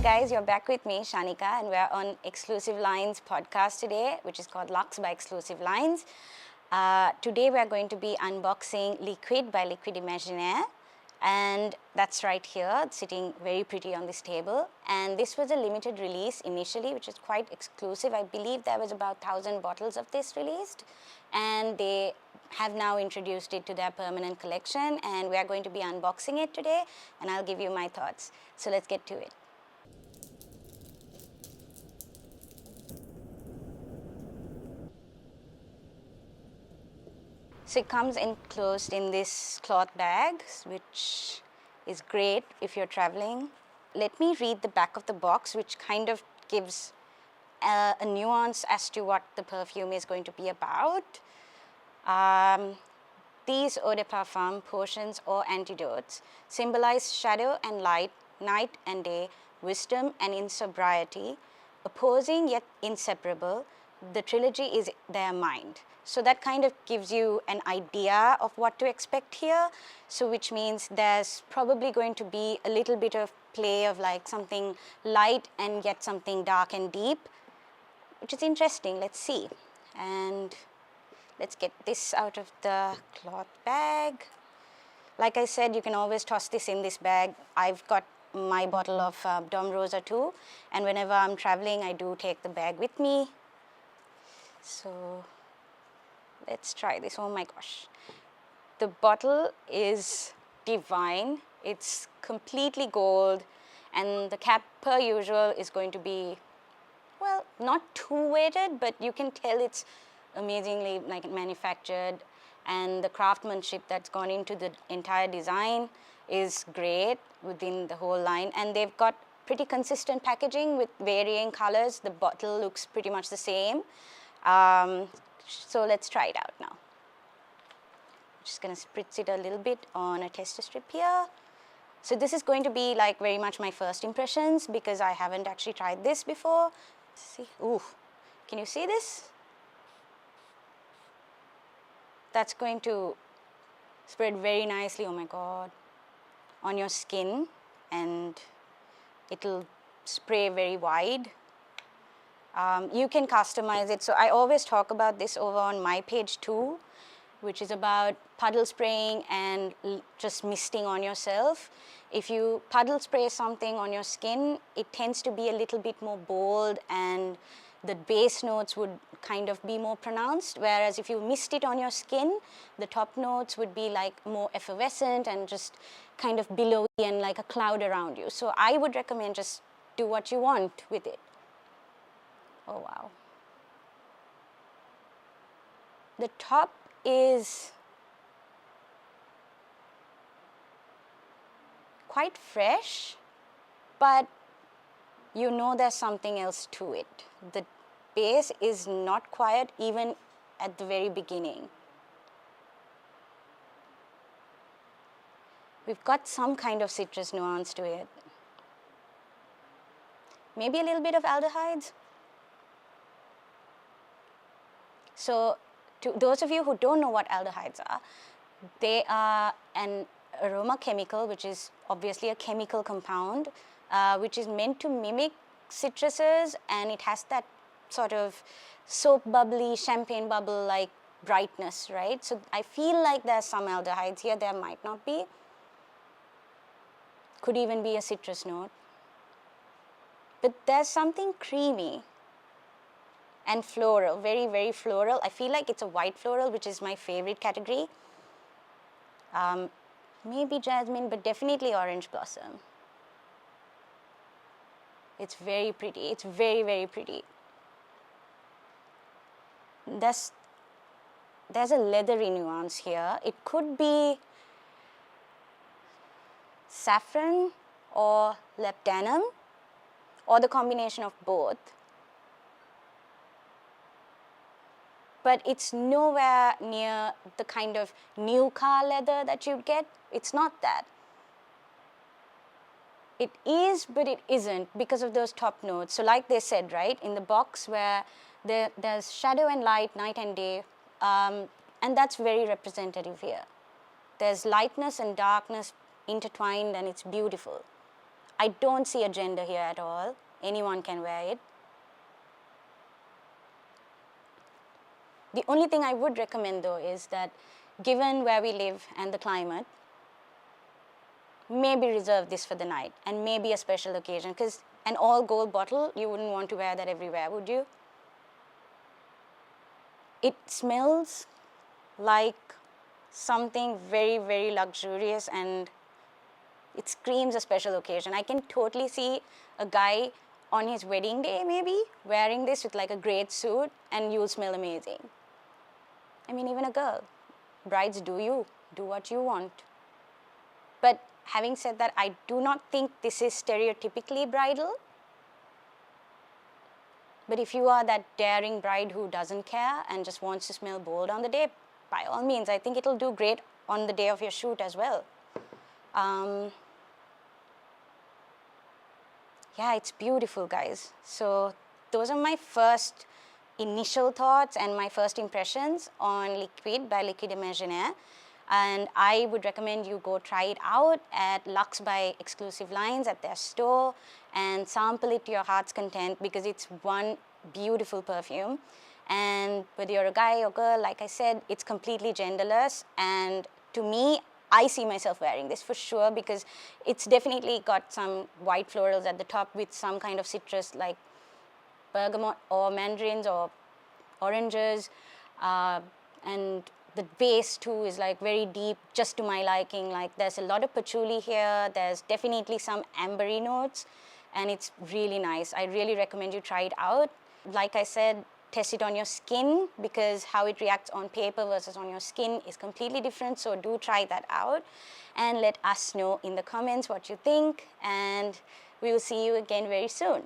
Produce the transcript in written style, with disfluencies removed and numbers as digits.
guys, you're back with me, Shanika, and we're on Exclusive Lines podcast today, which is called Luxe by Exclusive Lines. Today we're going to be unboxing Liquide by Liquides Imaginaires, and that's right here, sitting very pretty on this table. And this was a limited release initially, which is quite exclusive. I believe there was about 1,000 bottles of this released, and they have now introduced it to their permanent collection, and we are going to be unboxing it today, and I'll give you my thoughts. So let's get to it. So it comes enclosed in this cloth bag, which is great if you're traveling. Let me read the back of the box, which kind of gives a nuance as to what the perfume is going to be about. These eau de parfum, potions or antidotes symbolize shadow and light, night and day, wisdom and insobriety, opposing yet inseparable. The trilogy is their mind. So that kind of gives you an idea of what to expect here. So which means there's probably going to be a little bit of play of like something light and yet something dark and deep, which is interesting. Let's see. And let's get this out of the cloth bag. Like I said, you can always toss this in this bag. I've got my bottle of Dom Rosa too, and whenever I'm traveling, I do take the bag with me. So let's try this. Oh my gosh. The bottle is divine. It's completely gold, and the cap per usual is going to be, well, not too weighted, but you can tell it's amazingly like manufactured, and the craftsmanship that's gone into the entire design is great within the whole line. And they've got pretty consistent packaging with varying colors. The bottle looks pretty much the same. So let's try it out now. I'm just going to spritz it a little bit on a tester strip here. So this is going to be like very much my first impressions because I haven't actually tried this before. Let's see, ooh, can you see this? That's going to spread very nicely, oh my God, on your skin, and it'll spray very wide. You can customize it. So I always talk about this over on my page too, which is about puddle spraying and just misting on yourself. If you puddle spray something on your skin, it tends to be a little bit more bold, and the base notes would kind of be more pronounced, whereas if you mist it on your skin, the top notes would be like more effervescent and just kind of billowy and like a cloud around you. So I would recommend just do what you want with it. Oh wow. The top is quite fresh, but you know there's something else to it. The base is not quiet even at the very beginning. We've got some kind of citrus nuance to it. Maybe a little bit of aldehydes. So to those of you who don't know what aldehydes are, they are an aroma chemical, which is obviously a chemical compound, which is meant to mimic citruses, and it has that sort of soap bubbly, champagne bubble like brightness, right? So I feel like there's some aldehydes here. There might not be. Could even be a citrus note. But there's something creamy and floral, very, very floral. I feel like it's a white floral, which is my favorite category. Maybe jasmine, but definitely orange blossom. It's very pretty. It's very, very pretty. There's a leathery nuance here. It could be saffron or labdanum, or the combination of both. But it's nowhere near the kind of new car leather that you'd get. It's not that. It is, but it isn't because of those top notes. So like they said, right, in the box where there's shadow and light, night and day, and that's very representative here. There's lightness and darkness intertwined, and it's beautiful. I don't see a gender here at all. Anyone can wear it. The only thing I would recommend though is that given where we live and the climate, maybe reserve this for the night and maybe a special occasion, because an all gold bottle, you wouldn't want to wear that everywhere, would you? It smells like something very, very luxurious, and it screams a special occasion. I can totally see a guy on his wedding day maybe wearing this with like a great suit, and you'll smell amazing. I mean, even a girl. Brides, do you. Do what you want. But having said that, I do not think this is stereotypically bridal. But if you are that daring bride who doesn't care and just wants to smell bold on the day, by all means, I think it'll do great on the day of your shoot as well. Yeah, it's beautiful, guys. So those are my first initial thoughts and my first impressions on Liquide by Liquides Imaginaires. And I would recommend you go try it out at Luxe by Exclusive Lines at their store and sample it to your heart's content, because it's one beautiful perfume. And whether you're a guy or girl, like I said, it's completely genderless. And to me, I see myself wearing this for sure, because it's definitely got some white florals at the top with some kind of citrus like bergamot or mandarins or oranges, and the base too is like very deep, just to my liking. Like there's a lot of patchouli here, there's definitely some ambery notes, and it's really nice. I really recommend you try it out. Like I said, test it on your skin, because how it reacts on paper versus on your skin is completely different. So do try that out and let us know in the comments what you think, and we will see you again very soon.